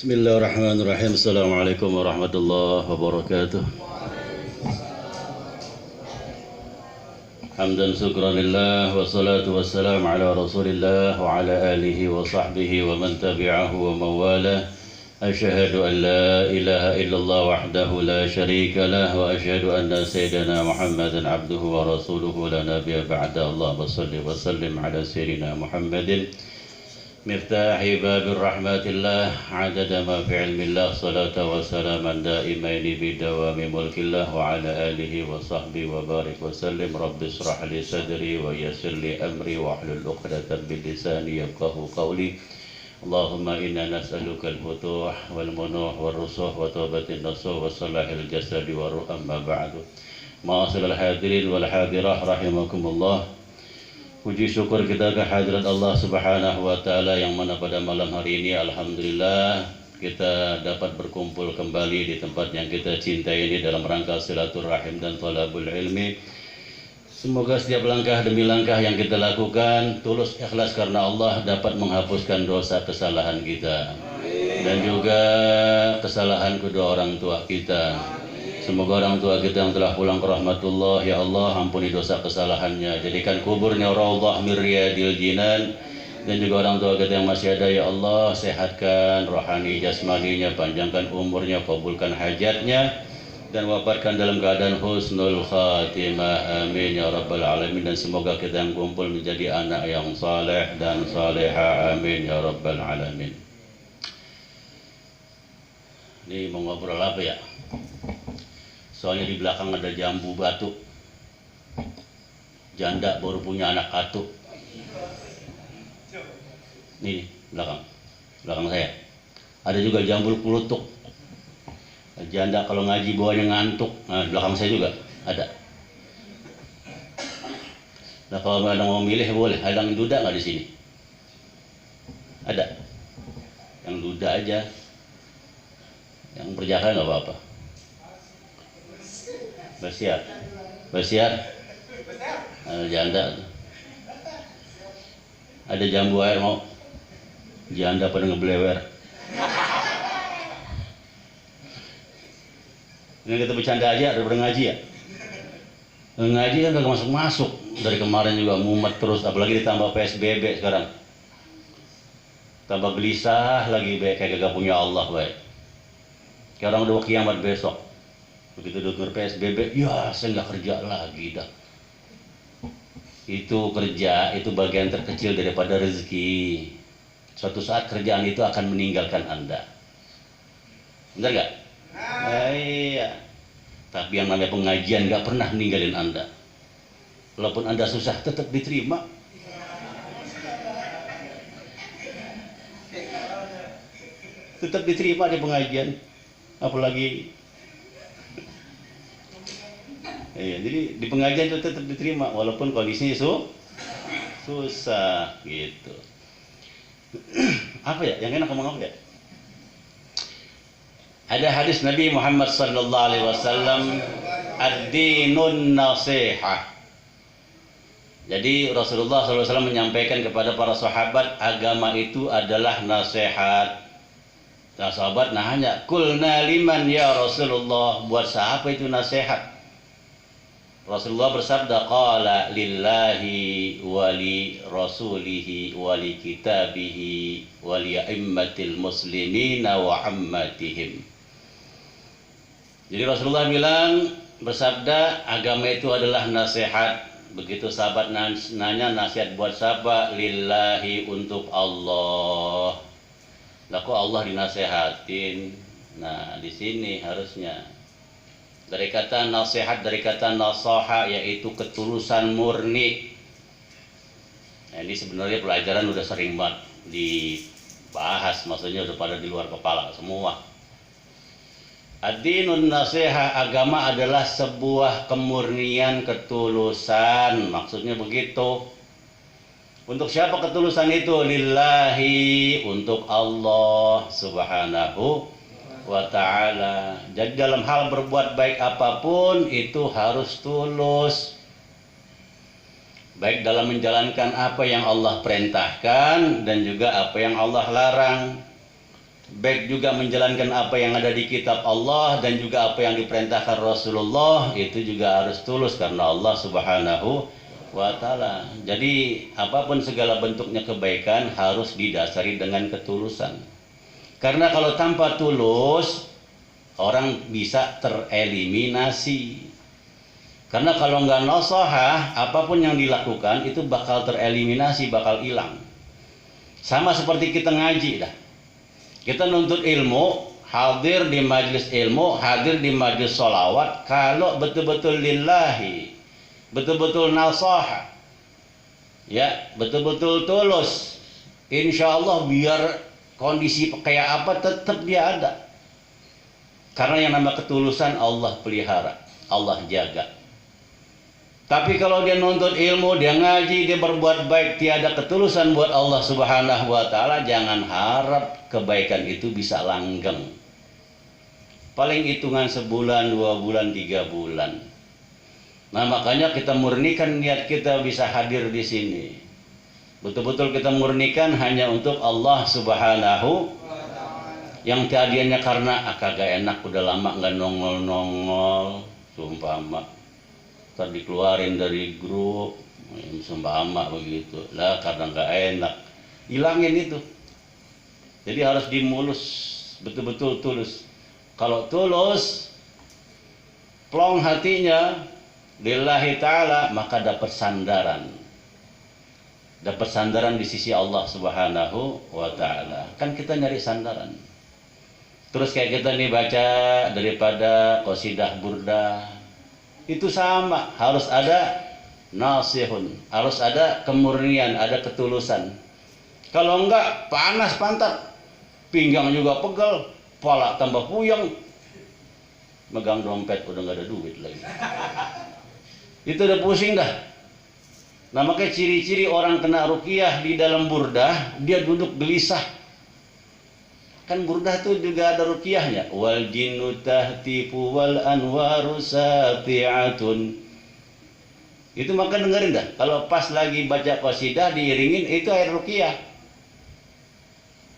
Bismillahirrahmanirrahim. Assalamualaikum warahmatullahi wabarakatuh. Hamdan syukran lillah wa salatu wassalam ala rasulillah wa ala alihi wa sahbihi wa man tabi'ahu wa mawala. Asyhadu an la ilaha illallah wahdahu la syarika lah wa asyhadu anna sayyidina Muhammadan abduhu wa rasuluhu la nabiyya ba'da. Allahumma shalli wa sallim ala sayyidina Muhammadin مفتاح باب الرحمة الله عدد ما في علم الله صلاة وسلاما دائمين بدوام ملك الله وعلى آله وصحبه وبارك وسلم. رب اشرح لي صدري ويسر لي أمري واحلل عقدة من لساني يفقهوا قولي. اللهم إنا نسألك الفتوح والمنوح والرسوح وتوبة النصوح وصلاح الجسد والروح. أما بعد. معاشر الحاضرين والحاضرات رحمكم الله. Puji syukur kita kehadirat Allah Subhanahu wa Ta'ala yang mana pada malam hari ini alhamdulillah kita dapat berkumpul kembali di tempat yang kita cintai ini dalam rangka silaturahim dan thalabul ilmi. Semoga setiap langkah demi langkah yang kita lakukan tulus ikhlas karena Allah dapat menghapuskan dosa kesalahan kita dan juga kesalahan kedua orang tua kita. Semoga orang tua kita yang telah pulang ke rahmatullah, ya Allah ampuni dosa kesalahannya, jadikan kuburnya raudhah min riyadil jinan. Dan juga orang tua kita yang masih ada, ya Allah sehatkan rohani jasmaninya, panjangkan umurnya, kabulkan hajatnya dan wafatkan dalam keadaan husnul khatimah, amin ya rabbal alamin. Dan semoga kita yang kumpul menjadi anak yang saleh dan saleha, amin ya rabbal alamin. Ini mau ngobrol apa ya? Soalnya di belakang ada jambu batu. Janda baru punya anak atu. Nih belakang saya. Ada juga jambul kulutuk. Janda kalau ngaji bawahnya ngantuk. Nah, belakang saya juga ada. Nah, kalau ada mau milih boleh. Ada yang duda nggak di sini? Ada. Yang duda aja. Yang berjaka nggak apa-apa. Basiar, janda. Ada jambu air mau? Janda pada ngeblewer. Ini kita bercanda aja daripada ngaji ya. Ngaji kan kagak masuk. Dari kemarin juga mumet terus, apalagi ditambah PSBB sekarang. Tambah gelisah lagi, kayak kagak punya Allah baik. Sekarang udah kiamat besok. Begitu dengar PSBB, ya saya nggak kerja lagi dah. Itu kerja, itu bagian terkecil daripada rezeki. Suatu saat kerjaan itu akan meninggalkan Anda. Benar nggak? Iya. Tapi yang namanya pengajian nggak pernah meninggalin Anda. Walaupun Anda susah, tetap diterima. Tetap diterima di pengajian. Apalagi iya, jadi di pengajian itu tetap diterima walaupun kondisinya susah gitu. Apa ya? Yang enak ngomong apa ya? Ada hadis Nabi Muhammad sallallahu alaihi wasallam, ad-dinun nasihah. Jadi Rasulullah SAW menyampaikan kepada para sahabat, agama itu adalah nasihat. Nah, sahabat nanya, "Qulna liman ya Rasulullah?" Buat siapa itu nasihat? Rasulullah bersabda, qala lillahi wa li rasulihi wa li kitabihi wa li a'immatil muslimina wa ammatihim. Jadi Rasulullah bilang, bersabda, agama itu adalah nasihat. Begitu sahabat nanya, nasihat buat siapa? Lillahi, untuk Allah. Lah kok Allah dinasehatin? Nah, di sini harusnya dari kata nasihat, dari kata nasaha, yaitu ketulusan murni. Nah, ini sebenarnya pelajaran udah sering banget dibahas, maksudnya udah pada di luar kepala semua. Ad-dinun nasiha, agama adalah sebuah kemurnian, ketulusan, maksudnya begitu. Untuk siapa ketulusan itu? Lillahi, untuk Allah Subhanahu wa ta'ala. Jadi dalam hal berbuat baik apapun itu harus tulus. Baik dalam menjalankan apa yang Allah perintahkan dan juga apa yang Allah larang. baik juga menjalankan apa yang ada di kitab Allah dan juga apa yang diperintahkan Rasulullah, itu juga harus tulus karena Allah Subhanahu wa ta'ala. Jadi apapun segala bentuknya kebaikan harus didasari dengan ketulusan. Karena kalau tanpa tulus, orang bisa tereliminasi. Karena kalau nggak nasahah, apapun yang dilakukan itu bakal tereliminasi, bakal hilang. Sama seperti kita ngaji dah. Kita nuntut ilmu, hadir di majlis ilmu, hadir di majlis sholawat, kalau betul-betul lillahi, betul-betul nasahah, ya, betul-betul tulus, insya Allah biar kondisi kayak apa tetap dia ada. Karena yang namanya ketulusan Allah pelihara, Allah jaga. Tapi kalau dia nuntut ilmu, dia ngaji, dia berbuat baik, tiada ketulusan buat Allah Subhanahu wa ta'ala, jangan harap kebaikan itu bisa langgeng. Paling hitungan sebulan, 2 bulan, 3 bulan. Nah, makanya kita murnikan niat kita bisa hadir di sini. Betul-betul kita murnikan hanya untuk Allah Subhanahu. Yang tadinya karena kagak enak, udah lama nggak nongol-nongol, sumpah mak. Tadi dikeluarin dari grup, sumpah begitu lah, karena nggak enak, hilangin itu. Jadi harus dimulus, betul-betul tulus. Kalau tulus, plong hatinya lillahi ta'ala, maka dapat sandaran. Dapat sandaran di sisi Allah Subhanahu wa ta'ala. Kan kita nyari sandaran. Terus kayak kita nih baca daripada qasidah burdah, itu sama, harus ada nasihun, harus ada kemurnian, ada ketulusan. Kalau enggak, panas pantat, pinggang juga pegel, kepala tambah puyeng, megang dompet udah nggak ada duit lagi. Itu udah pusing dah. Nah, makanya ciri-ciri orang kena ruqyah di dalam burdah, dia duduk gelisah. Kan burdah itu juga ada ruqyahnya. Wal jinnu tahtifu wal anwaru sati'atun. Itu maka dengerin dah. Kalau pas lagi baca qasidah diiringin, itu air ruqyah.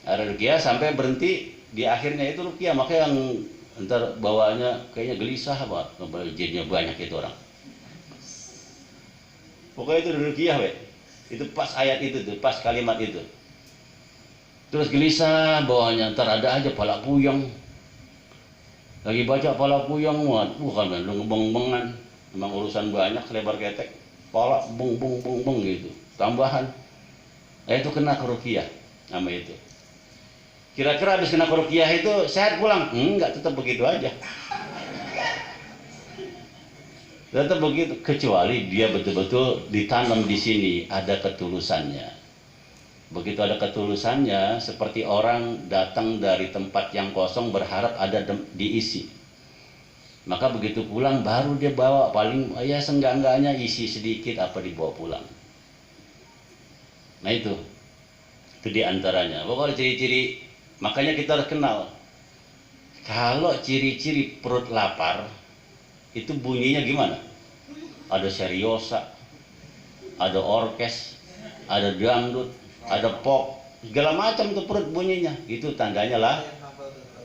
Air ruqyah sampai berhenti di akhirnya itu ruqyah. Maka yang ntar bawaannya kayaknya gelisah banget. Jinnya banyak itu orang. Pokoknya itu ruqyah, we. Itu pas ayat itu tuh, pas kalimat itu. Terus gelisah bawahnya, ntar ada aja pala puyeng. Lagi baca pala puyeng, bukan ngebeng-bengan. Memang urusan banyak, selebar ketek. Pala beng gitu. Tambahan. Itu kena keruqyah nama itu. Kira-kira habis kena keruqyah itu sehat pulang? Enggak, tetap begitu aja. Tetap begitu, kecuali dia betul-betul ditanam di sini, ada ketulusannya. Begitu ada ketulusannya, seperti orang datang dari tempat yang kosong berharap ada diisi. Maka begitu pulang baru dia bawa, paling ya seenggak-enggaknya isi sedikit apa dibawa pulang. Nah itu diantaranya. Pokoknya ciri-ciri, makanya kita harus kenal. Kalau ciri-ciri perut lapar, itu bunyinya gimana? Ada seriosa, ada orkes, ada dangdut, ada pop, segala macam tuh perut bunyinya. Itu tandanya lah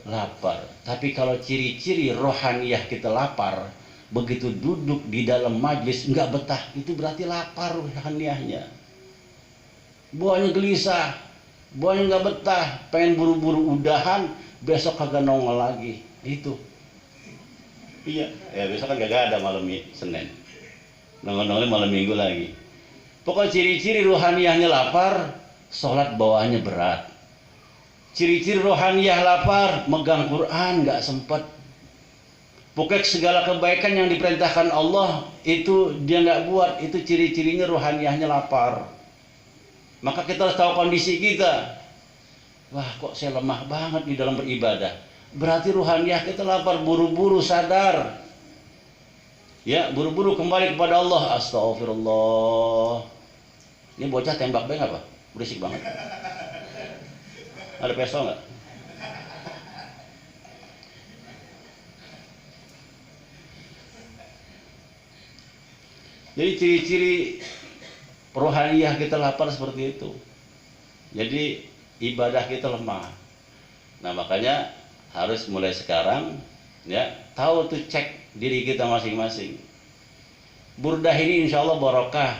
lapar. Tapi kalau ciri-ciri rohaniyah kita lapar, begitu duduk di dalam majlis nggak betah, itu berarti lapar rohaniyahnya. Buahnya gelisah, buahnya nggak betah, pengen buru-buru udahan, besok kagak nongol lagi. Itu. Iya, ya besok kan kagak ada malam Senin. Nongol-nongol malam Minggu lagi. Pokoknya ciri-ciri rohaniyahnya lapar, sholat bawaannya berat. Ciri-ciri rohaniyah lapar, megang Quran nggak sempat. Pokoknya segala kebaikan yang diperintahkan Allah itu dia nggak buat. Itu ciri-cirinya rohaniyahnya lapar. Maka kita harus tahu kondisi kita. Wah, kok saya lemah banget di dalam beribadah. Berarti rohaniyah kita lapar, buru-buru sadar. Ya, buru-buru kembali kepada Allah. Astagfirullah. Ini bocah tembak beng apa? Berisik banget. Ada peso nggak? Jadi ciri-ciri rohaniyah kita lapar seperti itu. Jadi ibadah kita lemah. Nah makanya harus mulai sekarang ya tahu tuh cek diri kita masing-masing. Burdah ini insya Allah barokah,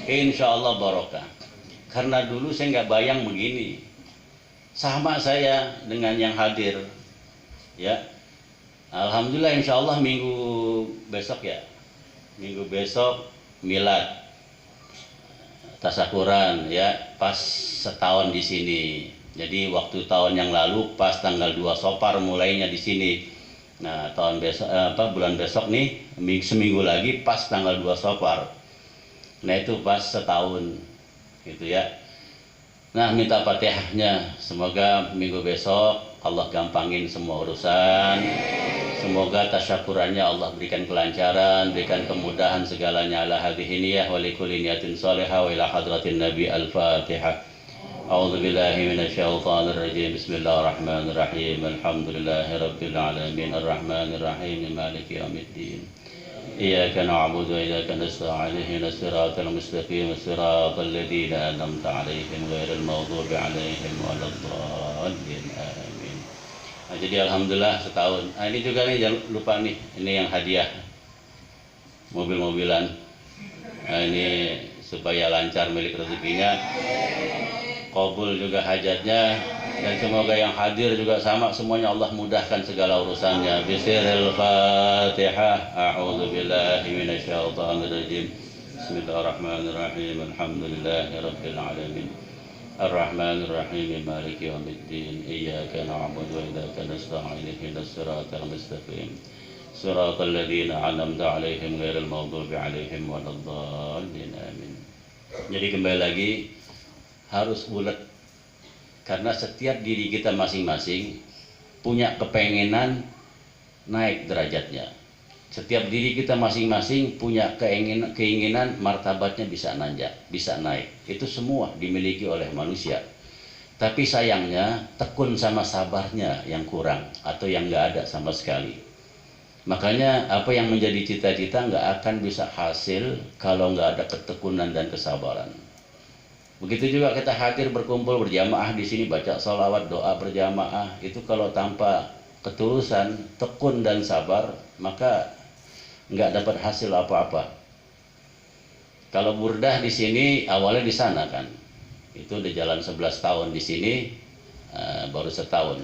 insya Allah barokah. Karena dulu saya nggak bayang begini, sama saya dengan yang hadir, ya. Alhamdulillah insya Allah minggu besok ya, minggu besok milad tasakuran ya, pas setahun di sini. Jadi waktu tahun yang lalu pas tanggal 2 Sopar mulainya di sini. Nah, tahun besok bulan besok nih seminggu lagi pas tanggal 2 Sopar. Nah, itu pas setahun gitu ya. Nah, minta Fatihahnya semoga minggu besok Allah gampangin semua urusan. Semoga tasyakurannya Allah berikan kelancaran, berikan kemudahan segalanya ala hadhihi niyah wa likulli niyatin salihah wa ila hadratin Nabi Al-Fatihah. أعوذ بالله من الشيطان الرجيم بسم الله الرحمن الرحيم الحمد لله رب العالمين الرحمن الرحيم مالك يوم الدين إياك نعبد وإياك نستعين اهدنا الصراط المستقيم صراط الذين أنعمت عليهم غير المغضوب عليهم ولا الضالين آمين. Nah, jadi alhamdulillah setahun. Nah, ini juga nih jangan lupa nih, ini yang hadiah mobil-mobilan. Nah, ini supaya lancar milik rezekinya. Qabul juga hajatnya, dan semoga yang hadir juga sama semuanya Allah mudahkan segala urusannya. Bismillahirrahmanirrahim. Fatihah. A'udzu billahi minasyaitonir rajim. Bismillahirrahmanirrahim. Alhamdulillahirabbil alamin. Arrahmanir rahim. Maliki yaumiddin. Iyyaka na'budu wa iyyaka nasta'in. Ihdinas siratal mustaqim. Siratal ladzina an'amta 'alaihim ghairil maghdubi 'alaihim waladdallin. Amin. Jadi kembali lagi harus bulat, karena setiap diri kita masing-masing punya kepengenan naik derajatnya. Setiap diri kita masing-masing punya keinginan martabatnya bisa nanjak, bisa naik. Itu semua dimiliki oleh manusia. Tapi sayangnya tekun sama sabarnya yang kurang atau yang nggak ada sama sekali. Makanya apa yang menjadi cita-cita nggak akan bisa hasil kalau nggak ada ketekunan dan kesabaran. Begitu juga kita hadir berkumpul berjamaah di sini baca sholawat doa berjamaah, itu kalau tanpa ketulusan, tekun dan sabar maka nggak dapat hasil apa-apa. Kalau burdah di sini awalnya di sana kan, itu udah jalan 11 tahun di sini, baru setahun.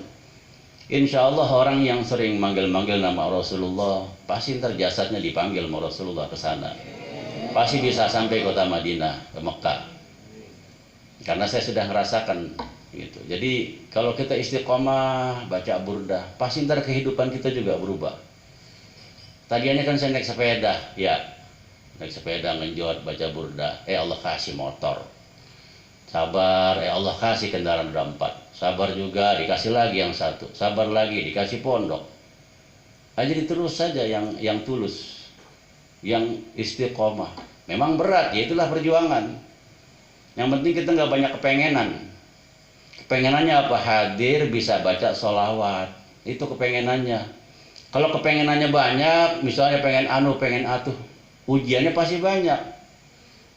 Insya Allah orang yang sering manggil-manggil nama Rasulullah pasti ntar jasadnya dipanggil sama Rasulullah ke sana, pasti bisa sampai kota Madinah ke Mekah. Karena saya sudah ngerasakan gitu. Jadi kalau kita istiqomah baca burdah, pasti ntar kehidupan kita juga berubah. Tadinya kan saya naik sepeda, ya naik sepeda ngenjot baca burdah. Allah kasih motor, sabar. Allah kasih kendaraan roda 4, sabar juga dikasih lagi yang satu, sabar lagi dikasih pondok. Jadi terus saja yang tulus, yang istiqomah. Memang berat, ya itulah perjuangan. Yang penting kita nggak banyak kepengenan. Kepengenannya apa? Hadir bisa baca sholawat. Itu kepengenannya. Kalau kepengenannya banyak, misalnya pengen pengen atuh, ujiannya pasti banyak.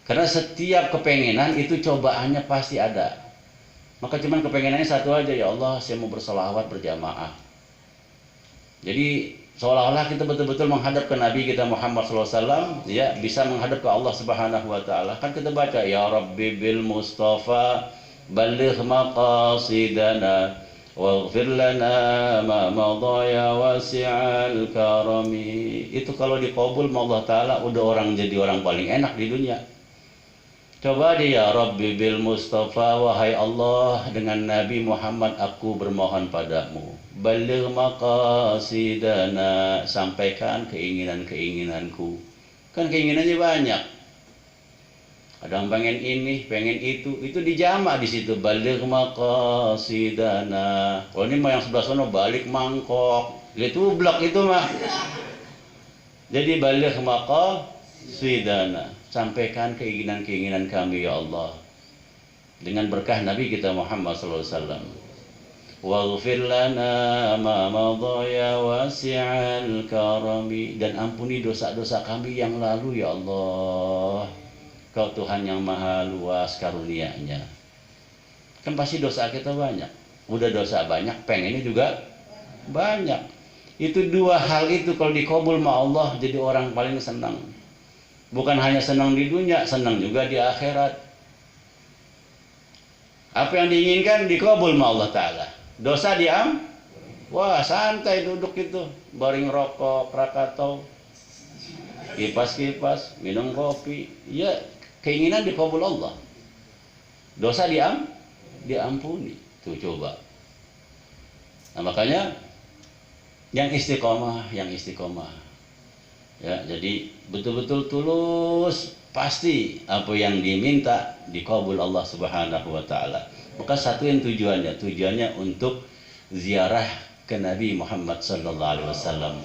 Karena setiap kepengenan itu cobaannya pasti ada. Maka cuman kepengenannya satu aja, ya Allah saya mau bersolawat berjamaah. Jadi seolah-olah kita betul-betul menghadap ke Nabi kita Muhammad SAW, ya bisa menghadap ke Allah Subhanahu Wa Taala. Kan kita baca ya Rabbi bil Mustafa balligh maqasidana waghfir lana ma madha ya wasi'al karami. Itu kalau dikabul sama Allah Taala udah orang jadi orang paling enak di dunia. Coba dia ya Rabbi bil Mustafa, wahai Allah dengan Nabi Muhammad aku bermohon padamu, baligh maqasidana, sampaikan keinginan-keinginanku. Kan keinginannya banyak. Ada yang pengen ini, pengen itu dijamak di situ, baligh maqasidana. Kalau ini mah yang sebelah sana balik mangkok, itu blok itu mah. Jadi baligh maqasidana, sampaikan keinginan-keinginan kami ya Allah dengan berkah Nabi kita Muhammad SAW. Waghfir lana ma madha ya wasi'al karami, dan ampuni dosa-dosa kami yang lalu ya Allah. Kau Tuhan yang maha luas karunia-Nya. Kan pasti dosa kita banyak. udah dosa banyak, pengennya juga banyak. Itu dua hal itu kalau dikabul sama Allah jadi orang paling senang. Bukan hanya senang di dunia, senang juga di akhirat. Apa yang diinginkan dikabul sama Allah Ta'ala. Dosa wah santai duduk itu, baring rokok, Krakatau, kipas-kipas, minum kopi. Ya keinginan dikabul Allah. Dosa diampuni. Tuh coba. Nah makanya yang istiqomah. Ya, jadi betul-betul tulus, pasti apa yang diminta dikabul Allah Subhanahu wa taala. Maka satu yang tujuannya untuk ziarah ke Nabi Muhammad sallallahu alaihi wasallam.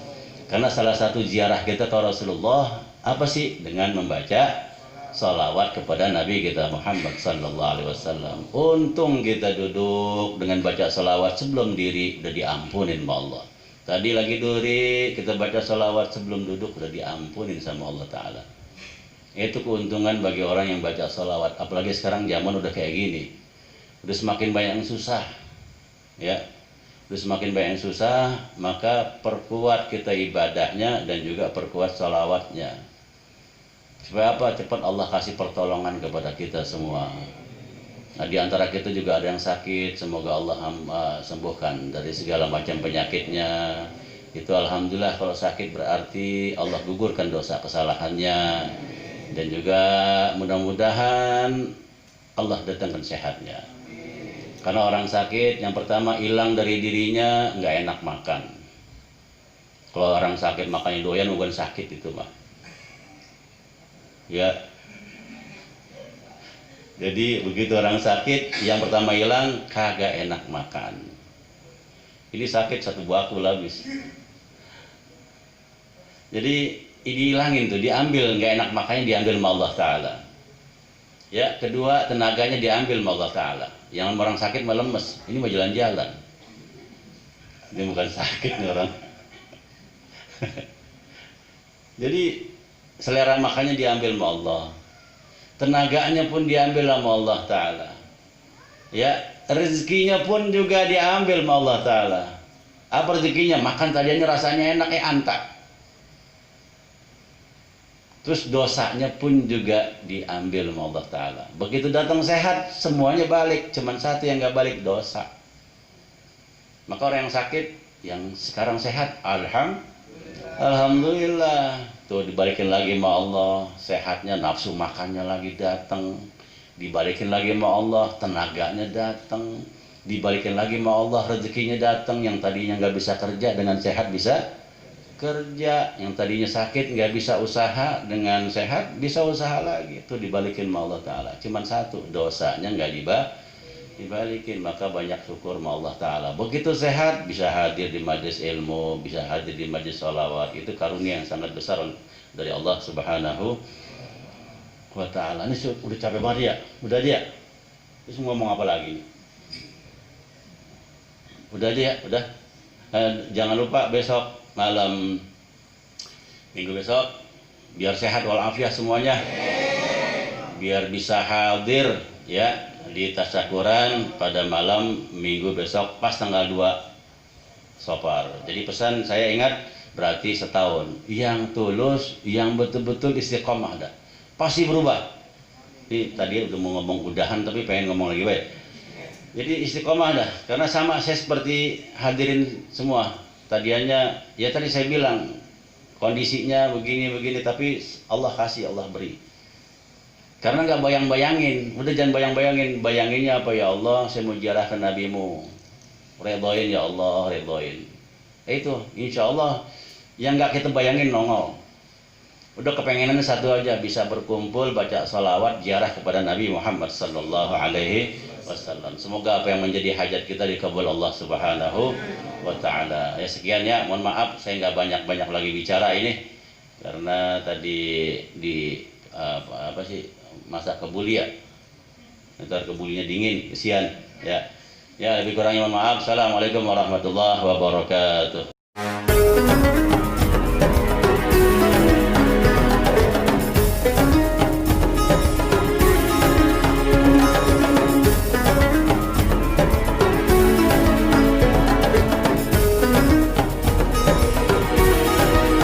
Karena salah satu ziarah kita ke Rasulullah apa sih? Dengan membaca salawat kepada Nabi kita Muhammad sallallahu alaihi wasallam. Untung kita duduk dengan baca salawat sebelum diri udah diampunin sama Allah. Tadi lagi duri kita baca salawat sebelum duduk udah diampunin sama Allah Ta'ala. Itu keuntungan bagi orang yang baca salawat. Apalagi sekarang zaman udah kayak gini, udah semakin banyak yang susah, ya, udah semakin banyak yang susah. Maka perkuat kita ibadahnya dan juga perkuat salawatnya. Supaya apa? Cepat Allah kasih pertolongan kepada kita semua. Nah di antara kita juga ada yang sakit, semoga Allah sembuhkan dari segala macam penyakitnya. Itu alhamdulillah, kalau sakit berarti Allah gugurkan dosa kesalahannya. Dan juga mudah-mudahan Allah datangkan sehatnya. Karena orang sakit yang pertama hilang dari dirinya nggak enak makan. Kalau orang sakit makannya doyan bukan sakit itu mah. Ya. Jadi begitu orang sakit, yang pertama hilang kagak enak makan. Ini sakit satu bakul habis. Jadi dihilangin tuh, diambil, nggak enak makannya diambil sama Allah Ta'ala. Ya, kedua tenaganya diambil sama Allah Ta'ala. Yang orang sakit malah lemes, ini mau jalan-jalan. Ini bukan sakit nih orang. Jadi selera makannya diambil sama Allah. Tenaganya pun diambil sama Allah Ta'ala. Ya, rezekinya pun juga diambil sama Allah Ta'ala. Apa rezekinya? Makan tadinya rasanya enak, antak. Terus dosanya pun juga diambil sama Allah Ta'ala. Begitu datang sehat, semuanya balik. Cuman satu yang gak balik, dosa. Maka orang yang sakit, yang sekarang sehat, alhamdulillah. Tuh dibalikin lagi sama Allah, sehatnya, nafsu makannya lagi datang. Dibalikin lagi sama Allah, tenaganya datang. Dibalikin lagi sama Allah, rezekinya datang. Yang tadinya nggak bisa kerja, dengan sehat bisa kerja. Yang tadinya sakit nggak bisa usaha, dengan sehat bisa usaha lagi. Tuh dibalikin sama Allah Ta'ala. Cuman satu, dosanya nggak dibalikin. Maka banyak syukur sama Allah Ta'ala. Begitu sehat bisa hadir di majelis ilmu, bisa hadir di majelis sholawat. Itu karunia yang sangat besar dari Allah Subhanahu wa Ta'ala. Ini udah capek banget ya, udah dia. Terus ngomong apa lagi? Udah dia, udah. Jangan lupa besok malam, minggu besok, biar sehat walafiat semuanya, biar bisa hadir ya di tasyakuran pada malam minggu besok pas tanggal 2 Safar. Jadi pesan saya ingat, berarti setahun. Yang tulus, yang betul-betul istiqomah dah, pasti berubah. Ini tadi udah mau ngomong udahan tapi pengen ngomong lagi baik. Jadi istiqomah dah, karena sama saya seperti hadirin semua. Tadinya ya tadi saya bilang kondisinya begini-begini, tapi Allah kasih, Allah beri. Karena nggak bayang-bayangin, udah jangan bayang-bayangin. Bayanginnya apa? Ya Allah, saya mau ziarah ke Nabimu, redoin ya Allah, redoin. Itu insya Allah yang nggak kita bayangin nongol. Udah kepengenannya satu aja, bisa berkumpul baca salawat ziarah kepada Nabi Muhammad sallallahu alaihi wasallam. Semoga apa yang menjadi hajat kita dikabul Allah Subhanahu wa Ta'ala. Ya sekian ya, mohon maaf saya nggak banyak-banyak lagi bicara ini karena tadi di apa sih, masak kebuli ya, ntar kebulinya dingin, kesian ya. Ya lebih kurangnya mohon maaf. Assalamualaikum warahmatullahi wabarakatuh.